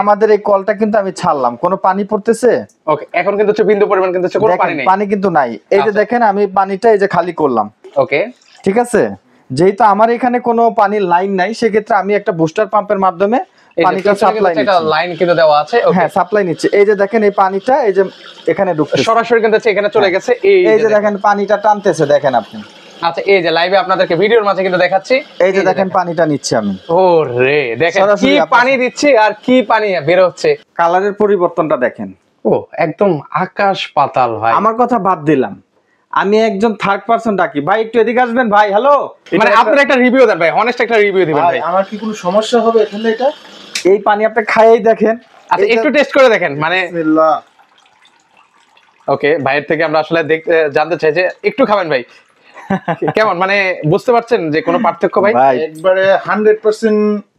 আমাদের এই কলটা কিন্তু আমি ছাড়লাম, কোনো পানি পড়তেছে? ওকে, এখন কিন্তু হচ্ছে বিন্দু পরিমাণ কিন্তু হচ্ছে কোনো পানি নেই। পানি কিন্তু নাই। এই যে দেখেন আমি পানিটা এই যে খালি করলাম। ওকে, ঠিক আছে। যেহেতু আমার এখানে কোনো পানির লাইন নাই, সেক্ষেত্রে আমি একটা বুস্টার পাম্পের মাধ্যমে পানিটা সাপ্লাই নিচ্ছি। এটা লাইন কিন্তু দেওয়া আছে। ওকে, হ্যাঁ, সাপ্লাই নিচ্ছে। এই যে দেখেন এই পানিটা এই যে এখানে ঢুকছে, সরাসরি কিন্তু হচ্ছে এখানে চলে গেছে। এই যে দেখেন পানিটা টানতেছে, দেখেন আপনি। আচ্ছা, এই যে লাইভে আপনাদেরকে ভিডিওর মাঝে কিন্তু দেখাচ্ছি। এই যে দেখেন পানিটা নিচ্ছি আমি। ওরে দেখেন কি পানি দিচ্ছি আর কি পানি বের হচ্ছে। কালারের পরিবর্তনটা দেখেন। ও একদম আকাশ পাতাল ভাই। আমার কথা বাদ দিলাম, আমি একজন থার্ড পারসন ডাকি। ভাই একটু এদিকে আসবেন ভাই। হ্যালো, মানে আপনার একটা রিভিউ দেন ভাই, অনেস্ট একটা রিভিউ দিবেন ভাই। আমার কি কোনো সমস্যা হবে তাহলে? এটা এই পানি আপনি খাইয়েই দেখেন। আচ্ছা, একটু টেস্ট করে দেখেন। মানে বিসমিল্লাহ। ওকে, ভাইয়ের থেকে আমরা আসলে জানতে চাই যে একটু খাবেন ভাই, কেমন মানে বুঝতে পারছেন যে কোনো পার্থক্য? ভাই একবারে 100%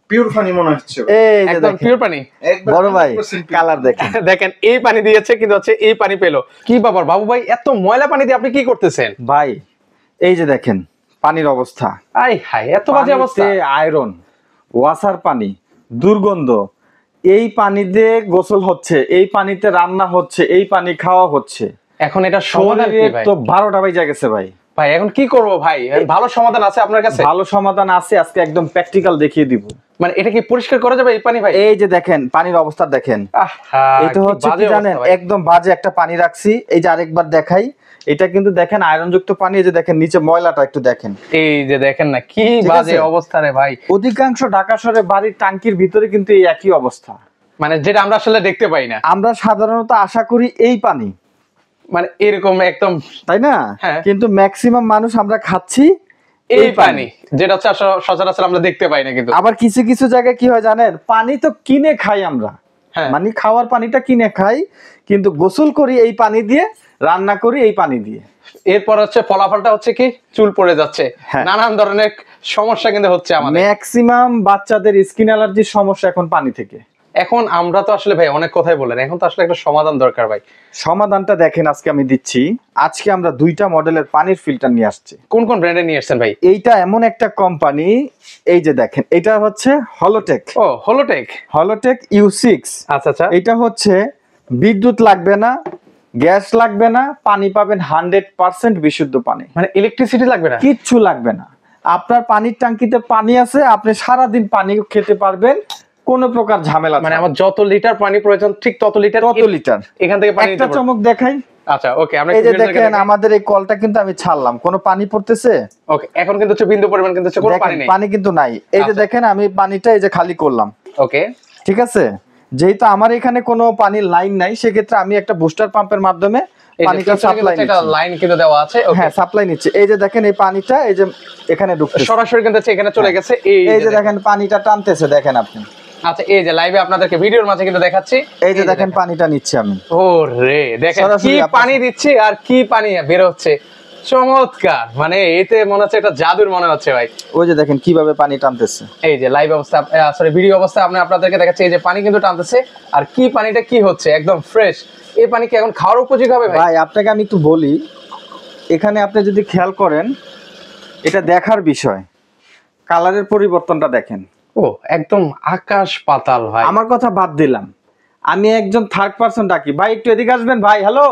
পিওর পানি মনে হচ্ছে। এই যে একদম পিওর পানি। বড় ভাই কালার দেখেন। দেখেন এই পানি দিয়েছে কিন্তু হচ্ছে এই পানি পেলো কি ব্যাপার বাবু ভাই? এত ময়লা পানি দিয়ে আপনি কি করতেছেন ভাই? এই যে দেখেন পানির অবস্থা। আই হাই, এত বাজে অবস্থা। আয়রন, ওয়াসার পানি, দুর্গন্ধ। এই পানি দিয়ে গোসল হচ্ছে, এই পানিতে রান্না হচ্ছে, এই পানি খাওয়া হচ্ছে। এখন এটা সমাধান কি ভাই? তো 12টা বাজে গেছে ভাই। ভাই এখন কি করব ভাই? ভালো সমাধান আছে আপনার কাছে? ভালো সমাধান আছে, আজকে একদম প্র্যাকটিক্যাল দেখিয়ে দিব। মানে এটা কি পরিষ্কার করা যাবে এই পানি ভাই? এই যে দেখেন পানির অবস্থা দেখেন। এটা হচ্ছে কি জানেন, একদম বাজে একটা পানি রাখছি। এই যে আরেকবার দেখাই, এটা কিন্তু দেখেন আয়রনযুক্ত পানি। এই যে দেখেন নিচে ময়লাটা একটু দেখেন। এই যে দেখেন না কি বাজে অবস্থা রে ভাই। অধিকাংশ ঢাকা শহরে বাড়ির ট্যাঙ্কির ভিতরে কিন্তু এই একই অবস্থা, মানে যেটা আমরা আসলে দেখতে পাই না। আমরা সাধারণত আশা করি এই পানি মানে এরকম একদম, তাই না? কিন্তু ম্যাক্সিমাম মানুষ আমরা খাচ্ছি এই পানি, যেটা হচ্ছে সচরাচর আমরা দেখতে পাই না। কিন্তু আবার কিছু কিছু জায়গায় কি হয় জানেন, পানি তো কিনে খাই আমরা, মানে খাওয়ার পানিটা কিনে খাই, কিন্তু গোসল করি এই পানি দিয়ে, রান্না করি এই পানি দিয়ে। এরপর হচ্ছে ফলাফলটা হচ্ছে কি চুল পড়ে যাচ্ছে, নানান ধরনের সমস্যা কিন্তু হচ্ছে আমাদের। ম্যাক্সিমাম বাচ্চাদের স্কিন অ্যালার্জির সমস্যা এখন পানি থেকে। এখন আমরা তো আসলে ভাই অনেক কথাই বলেন, এখন তো আসলে একটা সমাধান দরকার ভাই। সমাধানটা দেখেন আজকে আমি দিচ্ছি। আজকে আমরা 2টা মডেলের পানির ফিল্টার নিয়ে আসছি। কোন কোন ব্র্যান্ডে নিয়ে আসছেন ভাই? এইটা এমন একটা কোম্পানি, এই যে দেখেন এটা হচ্ছে হলোটেক। ও হলোটেক, হলোটেক U6। আচ্ছা আচ্ছা, এটা হচ্ছে বিদ্যুৎ লাগবে না, গ্যাস লাগবে না, পানি পাবেন 100% বিশুদ্ধ পানি। মানে ইলেকট্রিসিটি লাগবে না, কিচ্ছু লাগবে না। আপনার পানির ট্যাঙ্কিতে পানি আছে, আপনি সারাদিন পানি খেতে পারবেন, কোনো প্রকার ঝামেলা। মানে আমার যত লিটার পানি প্রয়োজন ঠিক তত লিটার এখান থেকে পানি। একটা চমক দেখাই। আচ্ছা ওকে, আমরা এই যে দেখেন আমাদের এই কলটা কিন্তু আমি ছাড়লাম, কোনো পানি পড়তেছে? ওকে, এখন কিন্তু হচ্ছে বিন্দু পরিমাণ কিন্তু হচ্ছে কোনো পানি নেই। পানি কিন্তু নাই। এই যে দেখেন আমি পানিটা এই যে খালি করলাম। ওকে, ঠিক আছে। যেহেতু আমার এখানে কোনো পানির লাইন নাই, সেক্ষেত্রে আমি একটা বুস্টার পাম্পের মাধ্যমে পানিটা সাপ্লাই নিচ্ছি। এটা লাইন কিন্তু দেওয়া আছে। হ্যাঁ, সাপ্লাই নিচ্ছে। এই যে দেখেন এই পানিটা এই যে এখানে ঢুকছে, সরাসরি কিন্তু হচ্ছে এখানে চলে গেছে। এই যে দেখেন পানিটা টানতেছে, দেখেন আপনি। আচ্ছা, এই যে লাইভে আপনাদেরকে ভিডিওর মাঝে কিন্তু দেখাচ্ছি। এই যে দেখেন পানিটা নিচ্ছি আমি। ওরে দেখেন কি পানি দিচ্ছি আর কি পানি বের হচ্ছে। চমৎকার, মানে এতে মনে হচ্ছে একটা জাদুর মনে হচ্ছে ভাই। ওই যে দেখেন কিভাবে পানি টানতেছে। এই যে লাইভ অবস্থা, সরি ভিডিও অবস্থা আমি আপনাদেরকে দেখাচ্ছি। এই যে পানি কিন্তু টানতেছে, আর কি পানিটা কি হচ্ছে একদম ফ্রেশ। এই পানি কি এখন খাওয়ার উপযোগী হবে ভাই? ভাই আপনাকে আমি একটু বলি, এখানে আপনি যদি খেয়াল করেন, এটা দেখার বিষয়, কালারের পরিবর্তনটা দেখেন। ও একদম আকাশ পাতাল ভাই। আমার কথা বাদ দিলাম, আমি একজন থার্ড পারসন ডাকি। ভাই একটু এদিকে আসবেন ভাই। হ্যালো,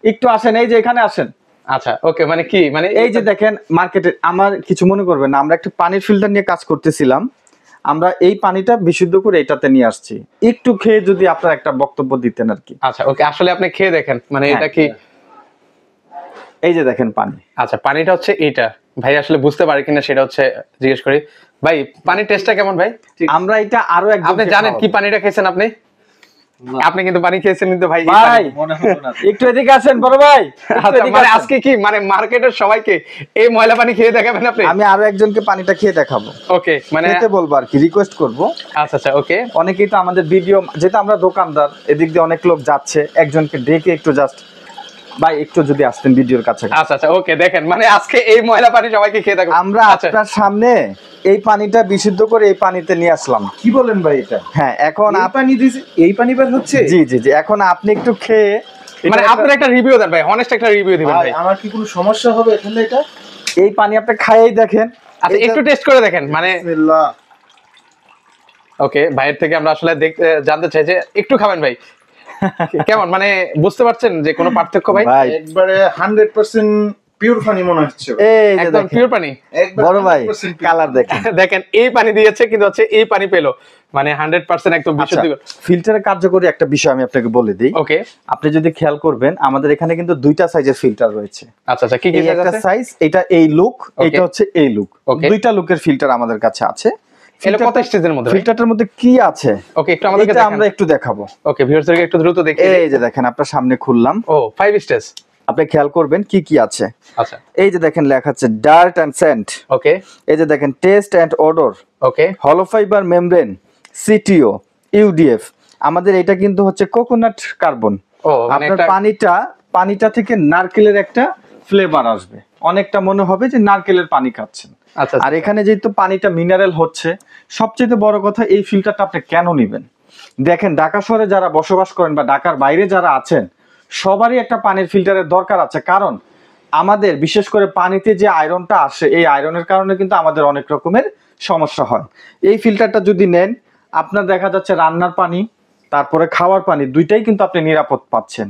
একটু আসেন, এই যে এখানে আসেন। আচ্ছা ওকে, মানে কি মানে এই যে দেখেন মার্কেটে, আমার কিছু মনে করবেন না, আমরা একটা পানির ফিল্টার নিয়ে কাজ করতেছিলাম। আমরা এই পানিটা বিশুদ্ধ করে এটাতে নিয়ে আসছি। একটু খেয়ে যদি আপনার একটা বক্তব্য দিতেন আর কি। আচ্ছা ওকে, আসলে আপনি খেয়ে দেখেন, মানে এটা কি। এই যে দেখেন পানি। আচ্ছা, পানিটা হচ্ছে এইটা ভাই, আসলে বুঝতে পারি কিনা সেটা হচ্ছে জিজ্ঞেস করি। ভাই পানির টেস্টটা কেমন ভাই? আমরা এটা আরো একদম, আপনি জানেন কি পানিটা খেয়েছেন আপনি? আপনি কিন্তু পানি খেয়েছেন কিন্তু ভাই। ভাই একটু এদিকে আসেন বড় ভাই। আচ্ছা, মানে আজকে কি মানে মার্কেটের সবাইকে এই ময়লা পানি খেয়ে দেখাবেন আপনি? আমি আরো একজনকে পানিটা খেয়ে দেখাবো। ওকে, মানে খেতে বলবো আর কি, রিকোয়েস্ট করব। আচ্ছা আচ্ছা ওকে। অনেকেই তো আমাদের ভিডিও, যেটা আমরা দোকানদার, এদিক দিয়ে অনেক লোক যাচ্ছে, একজনকে ডেকে একটু জাস্ট ভাই একটু যদি আসতেন ভিডিওর কাছে। আচ্ছা আচ্ছা ওকে, দেখেন মানে আজকে এই ময়লা পানি সবাইকে খেয়ে দেখাবো আমরা। আপনার সামনে এই পানিটা বিশুদ্ধ করে এই পানিতে নিয়ে আসলাম। কি বলেন ভাই এটা? হ্যাঁ, এখন পানি দিছি, এই পানি বের হচ্ছে। জি জি জি, এখন আপনি একটু খেয়ে, মানে আপনার একটা রিভিউ দেন ভাই, অনেস্ট একটা রিভিউ দিবেন ভাই। আমার কি কোনো সমস্যা হবে তাহলে? এটা এই পানি আপনি খাইয়েই দেখেন। আচ্ছা, একটু টেস্ট করে দেখেন। মানে বিসমিল্লাহ। ওকে, ভাইয়ের থেকে আমরা আসলে জানতে চাই যে একটু খাবেন ভাই, কেমন মানে বুঝতে পারছেন যে কোনো পার্থক্য ভাই? ভাই একবারে 100% পিওর পানি মনে হচ্ছে। এই যে একদম দেখেন, পিওর পানি। একবারে বড় ভাই 100% pure। কালার দেখেন। দেখেন এই পানি দিয়েছে কিন্তু হচ্ছে এই পানি পেলো, মানে 100% একদম বিশুদ্ধ। ফিল্টারের কার্যকরী একটা বিষয় আমি আপনাকে বলে দিই। ওকে, আপনি যদি খেয়াল করবেন আমাদের এখানে কিন্তু দুইটা সাইজের ফিল্টার রয়েছে। আচ্ছা আচ্ছা, কি কি এই size একটা আছে? সাইজ, এটা এই লুক, এটা হচ্ছে এই লুক, Okay. দুইটা লুকের ফিল্টার আমাদের কাছে আছে। এগুলো কত স্টেজের মধ্যে ভাই? ফিল্টারটার মধ্যে কি আছে ওকে, একটু আমাদেরকে এটা দেখান। আমরা একটু দেখাবো। ওকে, ভিউয়ার্সদেরকে একটু দ্রুত দেখিয়ে দিন। এই যে দেখেন, আপনার সামনে খুললাম, ও 5 স্টেজ। আপনি খেয়াল করবেন কি কি আছে। আচ্ছা, এই যে দেখেন লেখা আছে ডার্ট এন্ড সেন্ট, ওকে এই যে দেখেন টেস্ট এন্ড অডর, ওকে, হলো ফাইবার মেমব্রেন, সিটিও, ইউডিএফ। আমাদের এটা কিন্তু হচ্ছে কোকোনাট কার্বন। ও মানে আপনার একটা পানিটা থেকে নারকেলের একটা ফ্লেভার আসবে, অনেকটা মনে হবে যে নারকেলের পানি খাচ্ছেন। আচ্ছা আর এখানে যেহেতু পানিটা মিনারেল হচ্ছে, সবচেয়ে বড় কথা এই ফিল্টারটা আপনি কেন নেবেন? দেখেন ঢাকা শহরে যারা বসবাস করেন বা ঢাকার বাইরে যারা আছেন, সবারই একটা পানির ফিল্টারের দরকার আছে। কারণ আমাদের বিশেষ করে পানিতে যে আয়রনটা আসে, এই আয়রনের কারণে কিন্তু আমাদের অনেক রকমের সমস্যা হয়। এই ফিল্টারটা যদি নেন, আপনার দেখা যাচ্ছে রান্নার পানি, তারপরে খাওয়ার পানি, দুইটাই কিন্তু আপনি নিরাপদ পাচ্ছেন।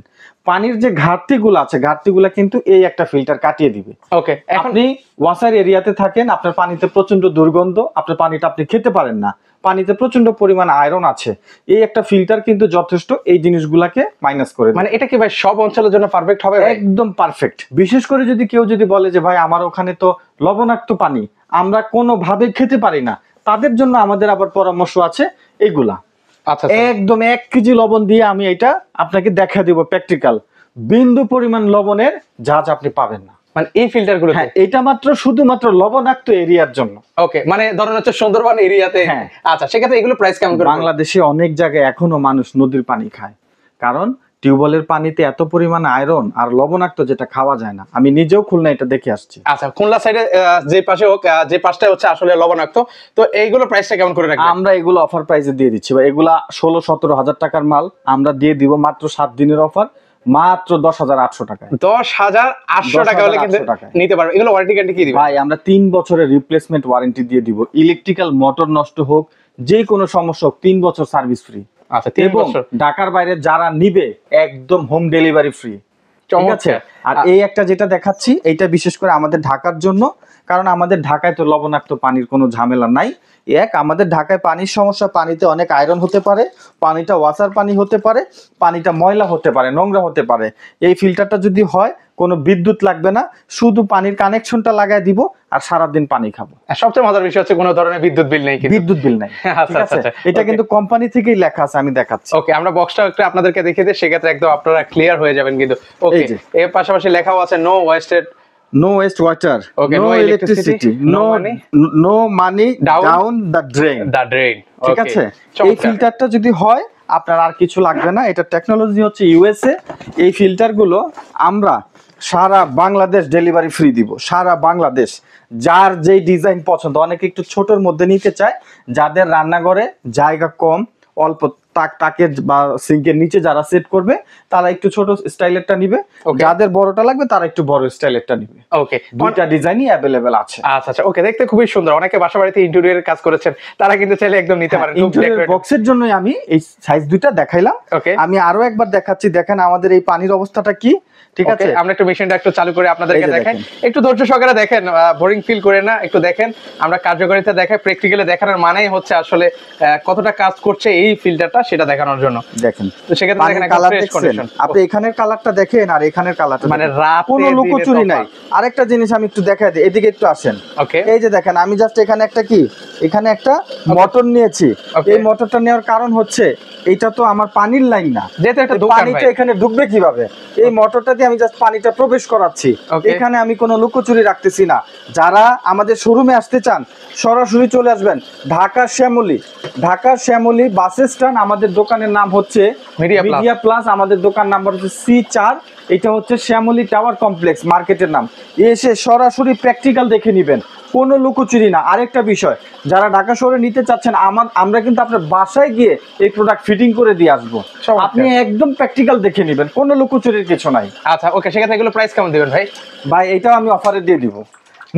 পানির যে ঘাটতিগুলো আছে, ঘাটতিগুলো কিন্তু এই একটা ফিল্টার কাটিয়ে দিবে। ওকে, এখন আপনি ওয়াসার এরিয়াতে থাকেন, আপনার পানিতে প্রচন্ড দুর্গন্ধ, আপনার পানিটা আপনি খেতে পারেন না, পানিতে প্রচন্ড পরিমাণ আয়রন আছে, এই একটা ফিল্টার কিন্তু যথেষ্ট এই জিনিসগুলাকে মাইনাস করে দেবে। মানে এটা কি ভাই সব অঞ্চলের জন্য পারফেক্ট হবে ভাই? একদম পারফেক্ট। বিশেষ করে যদি কেউ যদি বলে যে ভাই আমার ওখানে তো লবণাক্ত পানি, আমরা কোনোভাবে খেতে পারি না, তাদের জন্য আমাদের আবার পরামর্শ আছে এগুলা। আচ্ছা, একদম 1 কেজি লবণ দিয়ে আমি এটা আপনাকে দেখা দিব প্র্যাকটিক্যাল, বিন্দু পরিমাণ লবণের ঝাঁজ আপনি পাবেন না। মানে এই ফিল্টার গুলো, হ্যাঁ, এটা মাত্র শুধুমাত্র লবণাক্ত এরিয়ার জন্য। ওকে, মানে ধরুন হচ্ছে সুন্দরবন এরিয়াতে। হ্যাঁ। আচ্ছা, সেক্ষেত্রে এগুলো প্রাইস কেমন করে? বাংলাদেশে অনেক জায়গায় এখনো মানুষ নদীর পানি খায়, কারণ টিউবওয়েলের পানিতে এত পরিমাণ আয়রন আর লবণাক্ত যেটা খাওয়া যায় না। আমি নিজেও খুলনা এটা দেখে আসছি। আচ্ছা, খুলনা সাইডে যে পাশে হোক, যে পাশটা হচ্ছে আসলে লবণাক্ত, তো এইগুলো প্রাইসটা কেমন করে রাখবেন? আমরা এগুলো অফার প্রাইসে দিয়ে দিচ্ছি ভাই। এগুলা 16-17 হাজার টাকার মাল আমরা দিয়ে দিব মাত্র 7 দিনের অফার, মাত্র 10,800 টাকায়। 10,800 টাকা হলে কিন্তু 10,800 টাকায় নিতে পারবে। এগুলো ওয়ারেন্টি গ্যারান্টি কি দিবেন? ভাই আমরা 3 বছরের রিপ্লেসমেন্ট ওয়ারেন্টি দিয়ে দিব। ইলেকট্রিক্যাল মোটর নষ্ট হোক, যে কোনো সমস্যা হোক, 3 বছর সার্ভিস ফ্রি। আচ্ছা, 3 এবং বছর। ঢাকার বাইরে যারা নিবে একদম হোম ডেলিভারি ফ্রি। ঠিক আছে। আর এই একটা যেটা দেখাচ্ছি, এইটা বিশেষ করে আমাদের ঢাকার জন্য, কারণ আমাদের ঢাকায় তো লবণাক্ত পানির কোনো ঝামেলা নাই। আমাদের ঢাকায় পানির সমস্যা, পানিতে অনেক আয়রন হতে পারে, পানিটা ওয়াসার পানি হতে পারে, পানিটা ময়লা হতে পারে, নোংরা হতে পারে। এই ফিল্টারটা যদি হয়, কোনো বিদ্যুৎ লাগবে না, শুধু পানির কানেকশনটা লাগায় দিব আর সারাদিন পানি খাবো। আর সবচেয়ে মজার বিষয় হচ্ছে কোনো ধরনের বিদ্যুৎ বিল নেই কিন্তু। বিদ্যুৎ বিল নাই। আচ্ছা, ঠিক আছে, আচ্ছা, এটা okay. কিন্তু কোম্পানি থেকেই লেখা আছে, আমি দেখাচ্ছি। ওকে, আমরা বক্সটা একটু আপনাদেরকে দেখিয়ে দিই, সেক্ষেত্রে একদম আপনারা ক্লিয়ার হয়ে যাবেন কিন্তু। ওকে, এই যে। এর পাশাপাশি লেখাও আছে no wasted, no waste water, Okay, no no electricity, electricity, no money, no money down down the drain. The drain. ঠিক আছে। এই ফিল্টারটা যদি হয়, আপনার আর কিছু লাগবে না। এটা টেকনোলজি হচ্ছে ইউএসএ। এই ফিল্টারগুলো আমরা সারা বাংলাদেশ ডেলিভারি ফ্রি দিব, সারা বাংলাদেশ। যার যেই ডিজাইন পছন্দ, অনেকে একটু ছোটর মধ্যে নিতে চায়, যাদের রান্নাঘরে জায়গা কম, অল্প তাকের বা সিঙ্কের নিচে যারা সেট করবে, তারা একটু ছোট স্টাইলেরটা নিবে। Okay. যাদের বড়টা লাগবে তারা একটু বড় স্টাইলেরটা নিবে। ওকে, দুইটা ডিজাইনই অ্যাভেলেবেল আছে। আচ্ছা আচ্ছা, ওকে, দেখতে খুবই সুন্দর। অনেকে বাসা বাড়িতে ইন্টেরিয়রের কাজ করেছেন, তারা কিন্তু চাইলে একদম নিতে পারেন। খুব ইন্টেরিয়র decorative। বক্সের জন্যই আমি এই সাইজ দুইটা দেখাইলাম। Okay. আমি আরো একবার দেখাচ্ছি, দেখেন আমাদের এই পানির অবস্থাটা কি। ঠিক Okay, আছে, আমরা একটু মেশিনটা একটু চালু করে আপনাদেরকে এই যে দেখাই। দেখেন। একটু ধৈর্য সহকারে দেখেন, বোরিং ফিল করে না, একটু দেখেন। আমরা কার্যকারিতা দেখাই, প্র্যাকটিক্যালি দেখানোর মানেই হচ্ছে আসলে কতটা কাজ করছে এই ফিল্টারটা, সেটা দেখানোর জন্য। দেখেন তো সেক্ষেত্রে দেখেন একটা কালার ফ্রেশ দেখছেন কন্ডিশন। আপনি, এখানের কালারটা দেখেন আর এখানের কালারটা মানে দেখেন। রাতে কোনো দিনে লুকোচুরি তফাৎ। নাই। আরেকটা জিনিস আমি একটু দেখাই দিই, এদিকে একটু আসেন। ওকে, এই যে দেখেন, আমি জাস্ট এখানে একটা কি, এখানে একটা মোটর নিয়েছি। Okay. এই মোটরটা নেওয়ার কারণ হচ্ছে, এটা তো আমার পানির লাইন না, যেহেতু একটা এই দোকান পানিটা ভাই। এখানে ঢুকবে কিভাবে? এই মোটরটা দিয়ে আমি জাস্ট পানিটা প্রবেশ করাচ্ছি। Okay. এখানে আমি কোনো লুকোচুরি রাখতেছি না। যারা আমাদের শোরুমে আসতে চান, সরাসরি চলে আসবেন ঢাকা শ্যামলী বাস স্ট্যান্ড। আমাদের দোকানের নাম হচ্ছে Media Plus। Media plus. আমাদের দোকান নাম্বার হচ্ছে C4। এটা হচ্ছে শ্যামলী টাওয়ার কমপ্লেক্স, মার্কেটের নাম। এসে সরাসরি প্র্যাকটিক্যাল দেখে নেবেন, কোনো লুকোচুরি না। আরেকটা বিষয়, যারা ঢাকা শহরে নিতে চাচ্ছেন, আমরা কিন্তু আপনার বাসায় গিয়ে এই প্রোডাক্ট ফিটিং করে দিয়ে আসবো। চমৎকার। আপনি একদম প্র্যাকটিক্যাল দেখে নেবেন, কোনো লুকোচুরির কিছু নাই। আচ্ছা, ওকে, সেক্ষেত্রে এগুলো প্রাইস কেমন দিবেন ভাই? ভাই এটাও আমি অফারে দিয়ে দিব।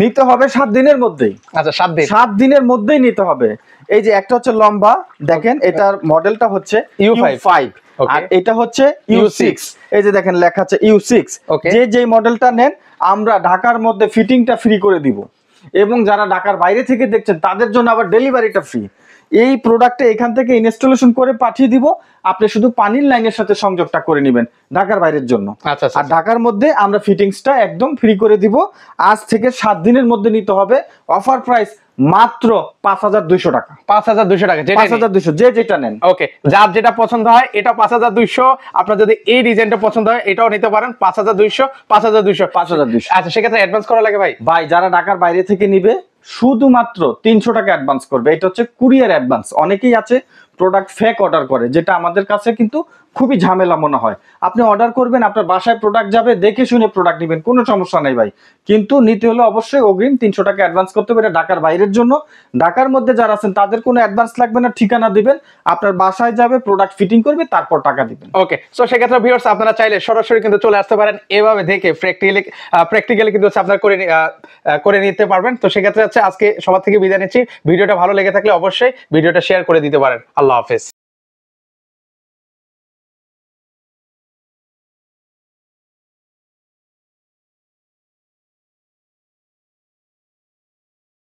নিতে হবে 7 দিনের মধ্যেই। আচ্ছা 7 দিন 7 দিনের মধ্যেই নিতে হবে। এই যে একটা হচ্ছে লম্বা, দেখেন এটার মডেলটা হচ্ছে U5 আর এটা হচ্ছে U6 U6। এই যে দেখেন লেখা আছে U6। Okay. যে মডেলটা নেন আমরা ঢাকার মধ্যে ফিটিংটা ফ্রি করে দিব, এবং যারা ঢাকার বাইরে থেকে দেখছেন তাদের জন্য আবার ডেলিভারিটা ফ্রি। এই প্রোডাক্টে এখান থেকে ইনস্টলেশন করে পাঠিয়ে দিব, আপনি শুধু পানির লাইনের সাথে সংযোগটা করে নেবেন ঢাকার বাইরের জন্য। আচ্ছা আচ্ছা আর ঢাকার মধ্যে আমরা ফিটিংসটা একদম ফ্রি করে দিব। আজ থেকে 7 দিনের মধ্যে নিতে হবে। অফার প্রাইস মাত্র 5200 টাকা। 5200 টাকা যেটা 5200 যেটা নেন। ওকে, যার যেটা পছন্দ হয় এটা 5200, আপনার যদি এই ডিজাইনটা পছন্দ হয় এটাও নিতে পারেন 5200 5200 5200। আচ্ছা সেক্ষেত্রে অ্যাডভান্স করা লাগে ভাই? ভাই যারা ঢাকার বাইরে থেকে নিবে শুধুমাত্র 300 টাকা অ্যাডভান্স করবে। এটা হচ্ছে কুরিয়ার অ্যাডভান্স। অনেকেই আছে প্রোডাক্ট ফেক অর্ডার করে, যেটা আমাদের কাছে কিন্তু খুবই ঝামেলা মনে হয়। আপনি অর্ডার করবেন, আপনার বাসায় প্রোডাক্ট যাবে, দেখে শুনে প্রোডাক্ট নেবেন, কোনো সমস্যা নেই ভাই। কিন্তু নিতে হলে অবশ্যই অগ্রিম 300 টাকা অ্যাডভান্স করতে হবে। এটা ঢাকার বাইরের জন্য। ঢাকার মধ্যে যারা আছেন তাদের কোনো অ্যাডভান্স লাগবে না, ঠিকানা দিবেন, আপনার বাসায় যাবে, প্রোডাক্ট ফিটিং করবে, তারপর টাকা দিবেন। ওকে, সো সেক্ষেত্রে ভিউয়ার্স আপনারা চাইলে সরাসরি কিন্তু চলে আসতে পারেন, এভাবে দেখে প্র্যাকটিক্যালি কিন্তু হচ্ছে আপনারা করে নিতে পারবেন। তো সেক্ষেত্রে হচ্ছে আজকে সবার থেকে বিদায় নিচ্ছি। ভিডিওটা ভালো লেগে থাকলে অবশ্যই ভিডিওটা শেয়ার করে দিতে পারেন। আল্লাহ হাফেজ।